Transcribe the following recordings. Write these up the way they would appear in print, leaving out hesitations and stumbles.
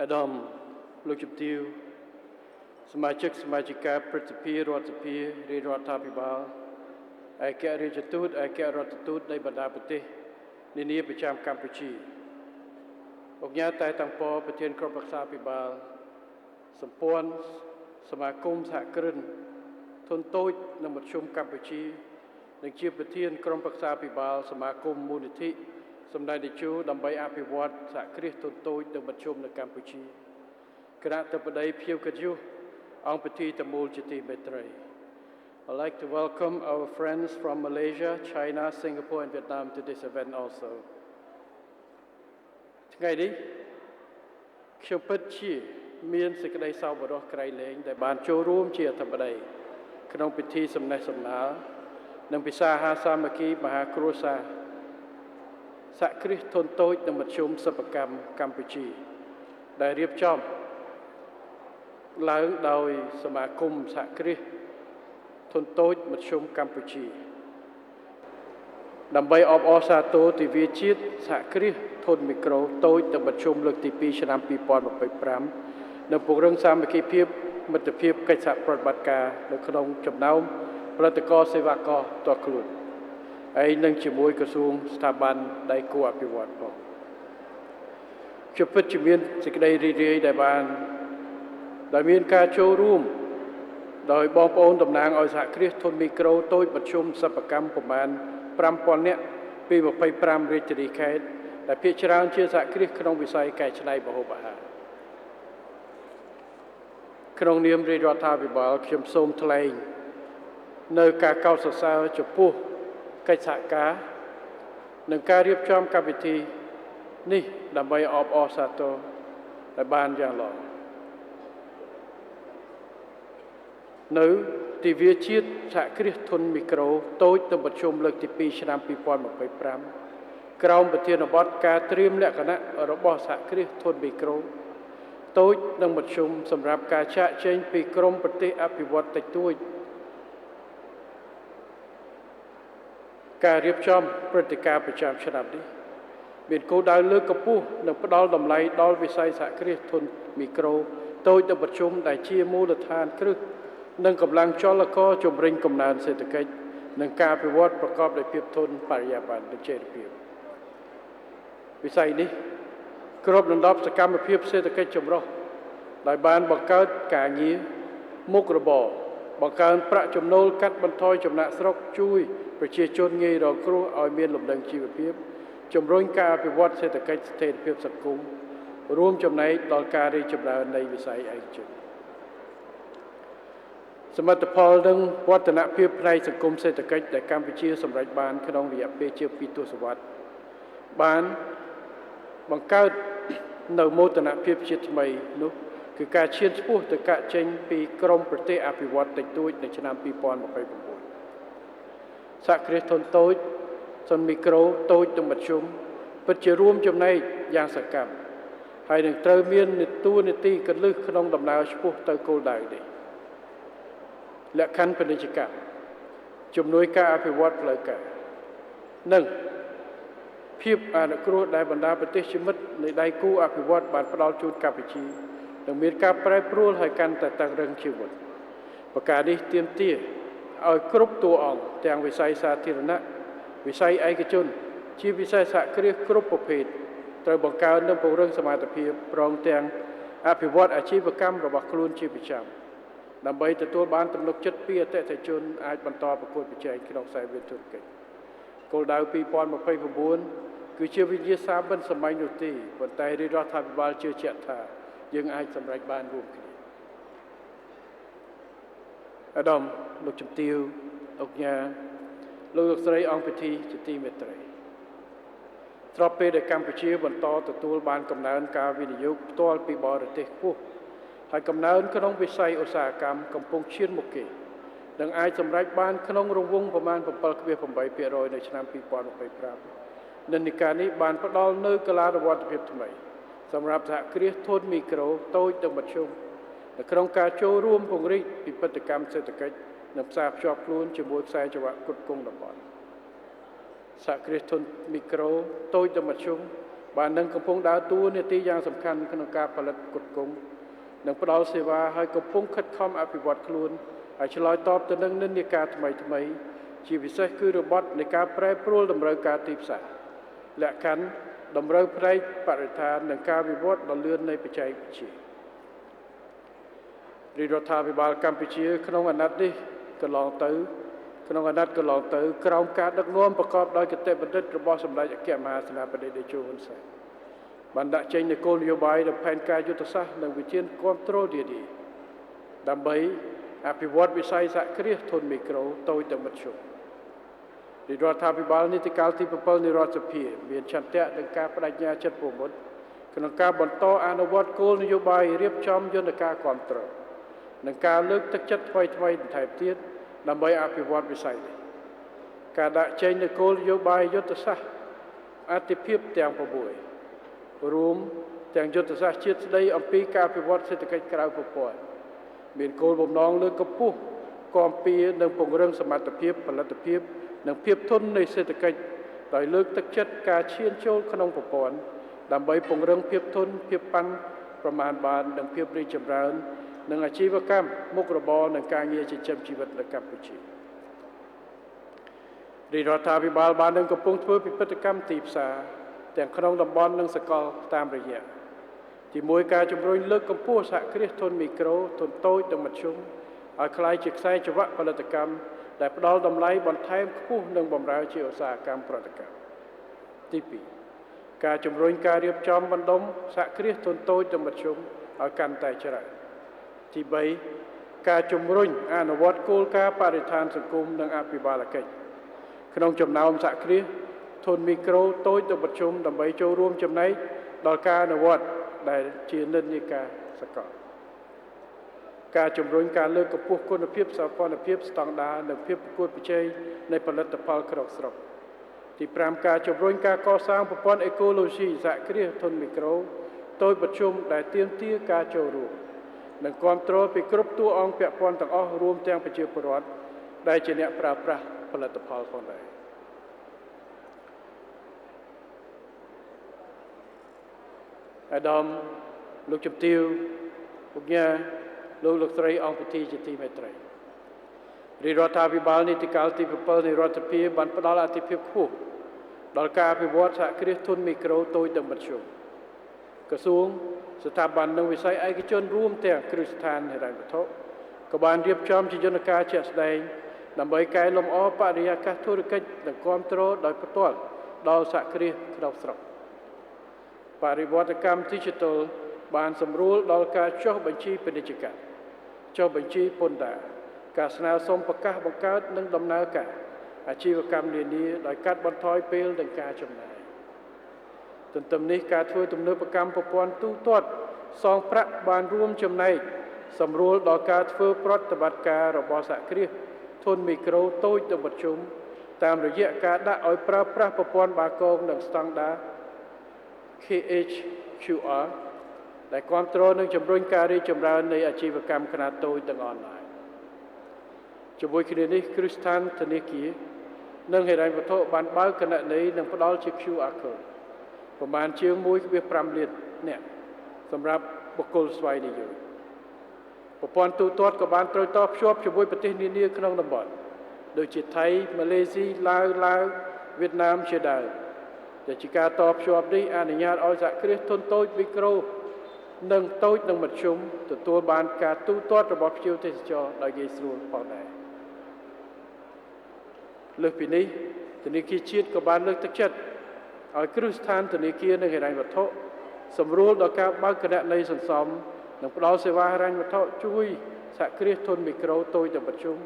អាដាមលោកជំទាវសមាជិកសមាជិកាព្រឹទ្ធសភារដ្ឋសភារាជរដ្ឋាភិបាលឯករាជ្យទូតឯករដ្ឋទូតនៃបណ្ដាប្រទេសនានាប្រចាំកម្ពុជាអង្គការតែតាំងពប្រធានក្រុមប្រឹក្សាភិបាលសម្ព័ន្ធសមាគមសហគ្រិនធុនតូចនិងមធ្យមកម្ពុជានិងជាប្រធានក្រុមប្រឹក្សាភិបាលសមាគមមូលនិធិសម្ដេចតេជោដើម្បីអភិវឌ្ឍសហគ្រាសធុនតូចនិងមធ្យមនៅកម្ពុជាគណៈអធិបតីភៀវកិត្តិយសអង្គពិធីតមូលជាទីមេត្រី I'd like to welcome our friends from Malaysia, China, Singapore and Vietnam to this event also. ថ្ងៃនេះខ្ញុំពិតជាមានសេចក្តីសោកក្រៃលែងដែលបានចូលរួមជាអធិបតីក្នុងពិធីសំណេះសំណាលនិងពិសាហាសាមគ្គីមហាគ្រួសារសហគ្រាសធុនតូចនិងមធ្យមសិប្បកម្មកម្ពុជាដែលរៀបចំឡើងដោយសមាគមសហគ្រាសធុនតូចមធ្យមកម្ពុជាដើម្បីអបអរសាទរទិវាជាតិសហគ្រាសធុនមីក្រូតូចនិងមធ្យមលើកទី2ឆ្នាំ2025និងពង្រឹងសាមគ្គីភាពមិត្តភាពកិច្ចសហប្រតិបត្តិការនៅក្នុងចំណោមផលិតករសេវាករផ្ទាល់ខ្លួនហើយនឹងជាមួយក្រសួងស្ថាប័នដៃគូអភិវឌ្ឍន៍ផងជាពិតជាមានសេចក្តីរីករាយដែលមានការចូលរួមដោយបងប្អូនតំណាងឲ្យសហគ្រាសធុនមីក្រូតូចមធ្យមសិប្បកម្មប្រមាណ 5,000 នាក់ពី25រាជធានីខេត្តដែលភាគច្រើនជាសហគ្រាសក្នុងវិស័យកែច្នៃម្ហូបអាហារក្នុងនាមរាជរដ្ឋាភិបាលខ្ញុំសូមថ្លែងនៅការកោតសរសើរចំពោះកិច្ចសហការនិងការរៀបចំកម្មវិធីនេះដើម្បីអបអរសាទរដែលបានយ៉ាងល្អនៅទិវាជាតិសហគ្រាសធុនមីក្រូតូចនិងមធ្យមលើកទី2ឆ្នាំ2025ក្រោមប្រធានបទការត្រៀមលក្ខណៈរបស់សហគ្រាសធុនមីក្រូតូចនិងមធ្យមសម្រាប់ការចាកចេញពីក្រមប្រទេសអភិវឌ្ឍន៍តិចតួចការរៀបចំព្រឹត្តិការណ៍ប្រចាំឆ្នាំនេះមានគោលដៅលើកកម្ពស់និងផ្ដល់តម្លៃដល់វិស័យសហគ្រាសធុនមីក្រូតូចនិងមធ្យមដែលជាមូលដ្ឋានគ្រឹះនិងកម្លាំងចលករជំរុញកំណើនសេដ្ឋកិច្ចនិងការអភិវឌ្ឍប្រកបដោយភាពធន់បរិយាបន្ននិងចីរភាពវិស័យនេះគ្របដណ្ដប់សកម្មភាពសេដ្ឋកិច្ចចម្រុះដោយបានបង្កើតការងារមុខរបរបង្កើនប្រាក់ចំណូលកាត់បន្ថយចំណាក់ស្រុកជួយប្រជាជនងាយរងគ្រោះឲ្យមានលំនឹងជីវភាពជំរុញការអភិវឌ្ឍសេដ្ឋកិច្ចស្ថិរភាពសង្គមរួមចំណែកដល់ការរីកចម្រើននៃវិស័យឯកជនសមិទ្ធផលនិងវឌ្ឍនភាពផ្នែកសង្គមសេដ្ឋកិច្ចដែលកម្ពុជាសម្រេចបានក្នុងរយៈពេលជាង2ទសវត្សរ៍បានបង្កើតនៅមោទនភាពជាថ្មីនោះគឺការឈានឆ្ពោះទៅការចេញពីក្រមប្រទេសអភិវឌ្ឍន៍តិចតួចនៅឆ្នាំ2029សហគ្រាសធុនតូចធុនមីក្រូតូចនិងមធ្យមពិតជារួមចំណែកយ៉ាងសកម្មហើយនឹងត្រូវមានតួនាទីគន្លឹះក្នុងដំណើរឆ្ពោះទៅគោលដៅនេះលក្ខខណ្ឌពាណិជ្ជកម្មជំនួយការអភិវឌ្ឍផ្លូវការនិងភាពអនុគ្រោះដែលបណ្ដាប្រទេសជាមិត្តនៃដៃគូអភិវឌ្ឍបានផ្ដល់ជូនកម្ពុជានិងមានការប្រែប្រួលឲ្យកាន់តែតឹងរឹងជាងមុនប្រការនេះទាមទារឲ្យគ្រប់តួអង្គទាំងវិស័យសាធារណៈវិស័យឯកជនជាវិស័យសហគ្រាសគ្រប់ប្រភេទត្រូវបង្កើននិងពង្រឹងសមត្ថភាពព្រមទាំងអភិវឌ្ឍអាជីវកម្មរបស់ខ្លួនជាប្រចាំដើម្បីទទួលបានទំនុកចិត្តពីអតិថិជនអាចបន្តប្រកួតប្រជែងក្នុងខ្សែវិទ្យាធុរកិច្ចគោលដៅ2029គឺជាវិញ្ញាសាមិនសម័យនោះទេប៉ុន្តែរាជរដ្ឋាភិបាលជឿជាក់ថាយើងអាចសម្រេចបានរួមគ្នាអាដាមលោកជំទាវអង្គការលោកស្រីអង្គពិធីជាទីមេត្រីស្របពេលដែលកម្ពុជាបន្តទទួលបានកំណើនការវិនិយោគផ្ទាល់ពីបរទេសខ្ពស់ហើយកំណើនក្នុងវិស័យឧស្សាហកម្មកំពុងឈានមុខគេនឹងអាចសម្រេចបានក្នុងរង្វង់ប្រមាណ 7.8% នៅឆ្នាំ2025និន្នាការនេះបានផ្ដល់នូវកាលានុវត្តភាពថ្មីសម្រាប់សហគ្រាសធុនមីក្រូតូចនិងមធ្យមនៅក្នុងការចូលរួមពង្រីកពិពិធកម្មសេដ្ឋកិច្ចនិងផ្សារភ្ជាប់ខ្លួនជាមួយខ្សែចង្វាក់ផ្គត់ផ្គង់តំបន់សហគ្រាសធុនមីក្រូតូចនិងមធ្យម បាននឹងកំពុងដើរតួនាទីយ៉ាងសំខាន់ក្នុងការផលិតគុតគង់និងផ្ដល់សេវាឲ្យកំពុងខិតខំអភិវឌ្ឍខ្លួនឲ្យឆ្លើយតបទៅនឹងនិន្នាការថ្មីជាពិសេសគឺរបត់នៃការប្រែប្រួលតម្រូវការទីផ្សារលក្ខខណ្ឌតម្រូវផ្នែកបរិស្ថាននិងការវិវត្តដ៏លឿននៃបច្ចេកវិទ្យារដ្ឋាភិបាលកម្ពុជាក្នុងអាណត្តិនេះកន្លងទៅក្រោមការដឹកនាំប្រកបដោយគតិបណ្ឌិតរបស់សម្ដេចអគ្គមហាសេនាបតីតេជោហ៊ុនសែនបានដាក់ចេញនូវគោលនយោបាយនិងផែនការយុទ្ធសាស្ត្រនិងវិធានគាំទ្រនានាដើម្បីអភិវឌ្ឍវិស័យសហគ្រាសធុនមីក្រូតូចនិងមធ្យមរដ្ឋាភិបាលនីតិកាលទី7នៃរដ្ឋសភាមានឆន្ទៈនិងការបដិញ្ញាចិត្តពុមុតក្នុងការបន្តអនុវត្តគោលនយោបាយរៀបចំយន្តការគាំទ្រនិងការលើកទឹកចិត្តថ្មីបន្ថែមទៀតដើម្បីអភិវឌ្ឍវិស័យនេះការដាក់ចេញនូវគោលនយោបាយយុទ្ធសាស្ត្រអតិភិបទាំង6រួមទាំងយុទ្ធសាស្ត្រជាតិស្តីអំពីការអភិវឌ្ឍសេដ្ឋកិច្ចក្រៅប្រព័ន្ធមានគោលបំណងលើកកម្ពស់គាំពារនិងពង្រឹងសមត្ថភាពផលិតភាពនិងភាពធន់នៃសេដ្ឋកិច្ចដោយលើកទឹកចិត្តការឈានចូលក្នុងប្រព័ន្ធដើម្បីពង្រឹងភាពធន់ភាពប៉ាន់ប្រមាណបាននិងភាពរីកចម្រើននិងអាជីវកម្មមុខរបរនិងការងារចិញ្ចឹមជីវិតនៅកម្ពុជារដ្ឋាភិបាលបាននឹងកំពុងធ្វើពិពិធកម្មទីផ្សារទាំងក្នុងតំបន់និងសកលតាមរយៈទី1ការជំរុញលើកកម្ពស់សហគ្រាសធុនមីក្រូធុនតូចនិងមធ្យមឲ្យក្លាយជាខ្សែច្រវាក់ផលិតកម្មដែលផ្ដល់តម្លៃបន្ថែមខ្ពស់និងបម្រើជាឧស្សាហកម្មប្រតិកម្មទី2ការជំរុញការរៀបចំបណ្ដុំសហគ្រាសធុនតូចនិងមធ្យមឲ្យកាន់តែច្រើនទី3ការជំរុញអនុវត្តគោលការណ៍បរិស្ថានសង្គមនិងអភិបាលកិច្ចក្នុងចំណោមសហគ្រាសធុនមីក្រូតូចនិងមធ្យមដើម្បីចូលរួមចំណែកដល់ការអនុវត្តដែលជានិន្នាការសកលការជំរុញការលើកកម្ពស់គុណភាពសោភ័ណភាពស្តង់ដារនិងភាពប្រកួតប្រជែងនៃផលិតផលក្នុងស្រុកទី5ការជំរុញការកសាងប្រព័ន្ធអេកូឡូស៊ីសហគ្រាសធុនមីក្រូតូចមធ្យមដែលទាមទារការចូលរួមនិងគាំទ្រពីគ្រប់តួអង្គពាក់ព័ន្ធទាំងអស់រួមទាំងប្រជាពលរដ្ឋដែលជាអ្នកប្រើប្រាស់ផលិតផលផងដែរអាដាមលោកជំទាវពុកញ៉ាលោកស្រីអង្គពិធីជាទីមេត្រីរដ្ឋាភិបាលនីតិកាលទី7នៃរដ្ឋសភាបានផ្ដល់អាទិភាពខ្ពស់ដល់ការអភិវឌ្ឍសហគ្រាសធុនមីក្រូតូចនិងមធ្យមក្រសួងស្ថាប័ននិងវិស័យឯកជនរួមទាំងគ្រឹះស្ថានហិរញ្ញវត្ថុក៏បានរៀបចំជាយន្តការជាក់ស្ដែងដើម្បីកែលម្អបរិយាកាសធុរកិច្ចនិងគាំទ្រដោយផ្ទាល់ដល់សហគ្រាសក្នុងស្រុកបរិវត្តកម្ម Digital បានសម្រួលដល់ការចុះបញ្ជីពាណិជ្ជកម្មចុះបញ្ជីពន្ធដារការស្នើសុំប្រកាសបង្កើតនិងដំណើរការអាជីវកម្មនានាដោយកាត់បន្ថយពេលនិងការចំណាយទន្ទឹមនេះការធ្វើទំនើបកម្មប្រព័ន្ធទូទាត់សងប្រាក់បានរួមចំណែកសម្រួលដល់ការធ្វើប្រតិបត្តិការរបស់សហគ្រាសធុនមីក្រូតូចនិងមធ្យមតាមរយៈការដាក់ឲ្យប្រើប្រាស់ប្រព័ន្ធបាគងនិងស្តង់ដារ KHQR ដែលគាំទ្រនិងជំរុញការរីកចម្រើននៃអាជីវកម្មខ្នាតតូចនិងអនឡាញជាមួយគ្នានេះគ្រឹះស្ថានធនាគារនិងហិរញ្ញវត្ថុបានបើកគណនីនិងផ្ដល់ជា QR code ប្រមាណជាង 1.5 លាននាក់សម្រាប់បុគ្គលស្វ័យនិយោជន៍ប្រព័ន្ធទូទាត់ក៏បានត្រូវតភ្ជាប់ជាមួយប្រទេសនានាក្នុងតំបន់ដូចជាថៃម៉ាឡេស៊ីឡាវវៀតណាមជាដើមដែលជាការតភ្ជាប់នេះអនុញ្ញាតឲ្យសហគ្រាសធុនតូចមីក្រូនិងតូចនិងមធ្យមទទួលបានការទូទាត់របស់ភ្ញៀវទេសចរដោយងាយស្រួលផងដែរលើសពីនេះធនាគារជាតិក៏បានលើកទឹកចិត្តឲ្យគ្រឹះស្ថានធនាគារនិងហិរញ្ញវត្ថុសម្រួលដល់ការបើកគណនីសន្សំនិងផ្ដល់សេវាហិរញ្ញវត្ថុជួយសហគ្រាសធុនមីក្រូតូចនិងមធ្យម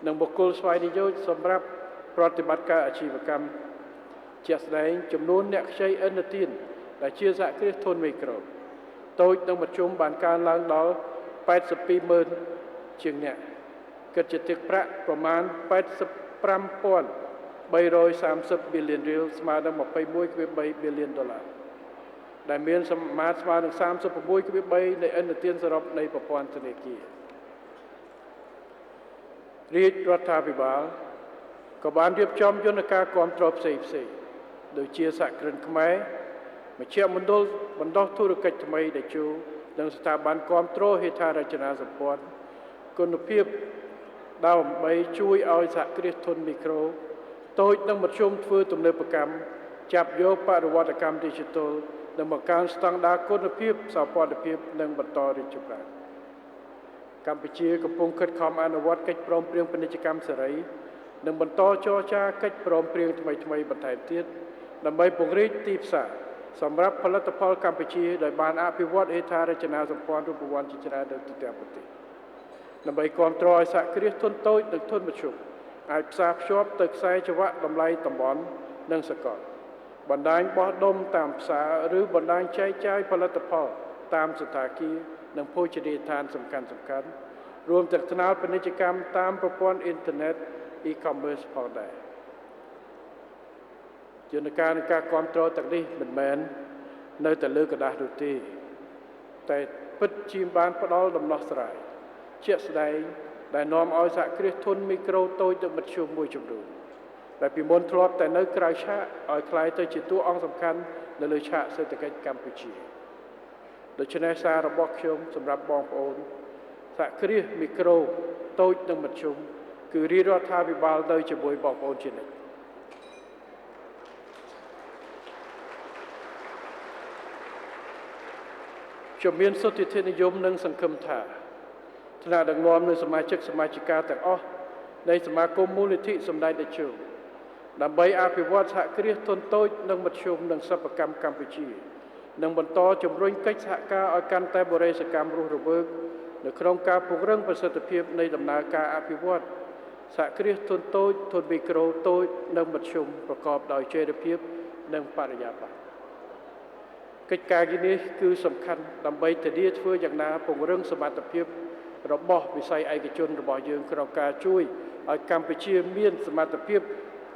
និងបុគ្គលស្វ័យនិយោជន៍សម្រាប់ប្រតិបត្តិការអាជីវកម្មជាក់ស្ដែងចំនួនអ្នកខ្ចីឥណទានដែលជាសហគ្រាសធុនមីក្រូតូចនិងមធ្យមបានកើនឡើងដល់ 82,000 ជាងអ្នកគិតជាទឹកប្រាក់ប្រមាណ 85,330 ប៊ីលៀនរៀលស្មើនឹង $21.3 ប៊ីលៀនដែលមានសមាមាត្រស្មើនឹង 36.3 នៃឥណទានសរុបនៃប្រព័ន្ធធនាគាររដ្ឋាភិបាលក៏បានរៀបចំយន្តការគាំទ្រផ្សេងដូចជាសហគ្រិនខ្មែរ មជ្ឈមណ្ឌលបណ្ដុះធុរកិច្ចថ្មីដែលជួនិងស្ថាប័នគាំទ្រហេដ្ឋារចនាសម្ព័ន្ធគុណភាពដើម្បីជួយឲ្យសហគ្រាសធុនមីក្រូតូចនិងមធ្យមធ្វើទំនើបកម្មចាប់យកបរិវត្តកម្ម Digital និងបង្កើនស្តង់ដារគុណភាពសោភ័ណភាពនិងបន្តរីកចម្រើនកម្ពុជាកំពុងខិតខំអនុវត្តកិច្ចព្រមព្រៀងពាណិជ្ជកម្មសេរីនិងបន្តចរចាកិច្ចព្រមព្រៀងថ្មីៗបន្ថែមទៀតដើម្បីពង្រីកទីផ្សារសម្រាប់ផលិតផលកម្ពុជាដោយបានអភិវឌ្ឍហេដ្ឋារចនាសម្ព័ន្ធរូបវន្តជាច្រើននៅទូទាំងប្រទេសដើម្បីគាំទ្រឲ្យសហគ្រាសធុនតូចនិងធុនមធ្យមអាចផ្សារភ្ជាប់ទៅខ្សែចង្វាក់តម្លៃតំបន់និងសកលបណ្ដាញបោះដុំតាមផ្សារឬបណ្ដាញចែកចាយផលិតផលតាមសណ្ឋាគារនិងភោជនីយដ្ឋានសំខាន់ៗរួមទាំងថ្នាលពាណិជ្ជកម្មតាមប្រព័ន្ធអ៊ីនធឺណិត e-commerce ផងដែរយន្តការនៃការគ្រប់គ្រងទាំងនេះមិនមែននៅតែលើกระดาษនោះទេតែពិតជាបានផ្ដល់ដំណោះស្រាយជាក់ស្ដែងដែលនាំឲ្យសហគ្រាសធុនមីក្រូតូចនិងមធ្យមមួយចំនួនដែលពីមុនធ្លាប់តែនៅក្រៅឆាកឲ្យក្លាយទៅជាតួអង្គសំខាន់នៅលើឆាកសេដ្ឋកិច្ចកម្ពុជាដូច្នេះសាររបស់ខ្ញុំសម្រាប់បងប្អូនសហគ្រាសមីក្រូតូចនិងមធ្យមគឺរាជរដ្ឋាភិបាលនៅជាមួយបងប្អូនជានិច្ចខ្ញុំមានសុទ្ធិធិនិយមនិងសង្ឃឹមថាថ្នាក់ដឹកនាំនៃសមាជិកសមាជិកាទាំងអស់នៃសមាគមមូលនិធិសម្ដេចតេជោដើម្បីអភិវឌ្ឍសហគ្រាសធុនតូចនិងមធ្យមនិងសិប្បកម្មកម្ពុជានិងបន្តជំរុញកិច្ចសហការឲ្យកាន់តែបរិយាកម្មរស់រវើកនៅក្នុងការពង្រឹងប្រសិទ្ធភាពនៃដំណើរការអភិវឌ្ឍសហគ្រាសធុនតូចធុនមីក្រូតូចនិងមធ្យមប្រកបដោយចីរភាពនិងបរិយាបន្នកិច្ចការនេះគឺសំខាន់ដើម្បីធានាធ្វើយ៉ាងណាពង្រឹងសមត្ថភាពរបស់វិស័យឯកជនរបស់យើងក្នុងការជួយឲ្យកម្ពុជាមានសមត្ថភាព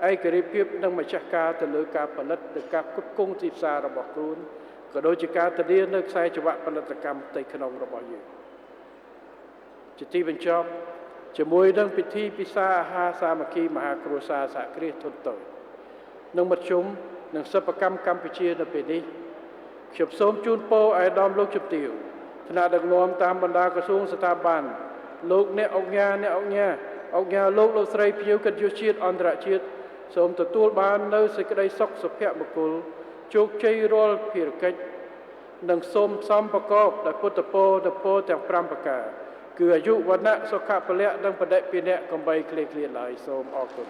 ឯករាជ្យភាពនិងម្ចាស់ការទៅលើការផលិតនិងការផ្គត់ផ្គង់ទីផ្សាររបស់ខ្លួនក៏ដូចជាការធានានៅខ្សែចង្វាក់ផលិតកម្មផ្ទៃក្នុងរបស់យើងជាទីបញ្ចប់ជាមួយនឹងពិធីពិសាអាហារសាមគ្គីមហាគ្រួសារសហគ្រាសធុនតូចនិងមធ្យមនិងសិប្បកម្មកម្ពុជានៅពេលនេះខ្ញុំសូមជូនពរឲ្យអាដាមលោកជំទាវថ្នាក់ដឹកនាំតាមបណ្ដាក្រសួងស្ថាប័នលោកអ្នកអង្គការលោកស្រីភ្ញៀវកិត្តិយសជាតិអន្តរជាតិសូមទទួលបាននូវសេចក្តីសុខសុភមង្គលជោគជ័យរាល់ភារកិច្ចនិងសូមសំប្រកបដោយពុទ្ធពរទាំង5ប្រការគឺអាយុវណ្ណៈសុខៈពលៈនិងបដិភិនៈកំបីគ្លៀងគ្លាឡើយសូមអរគុណ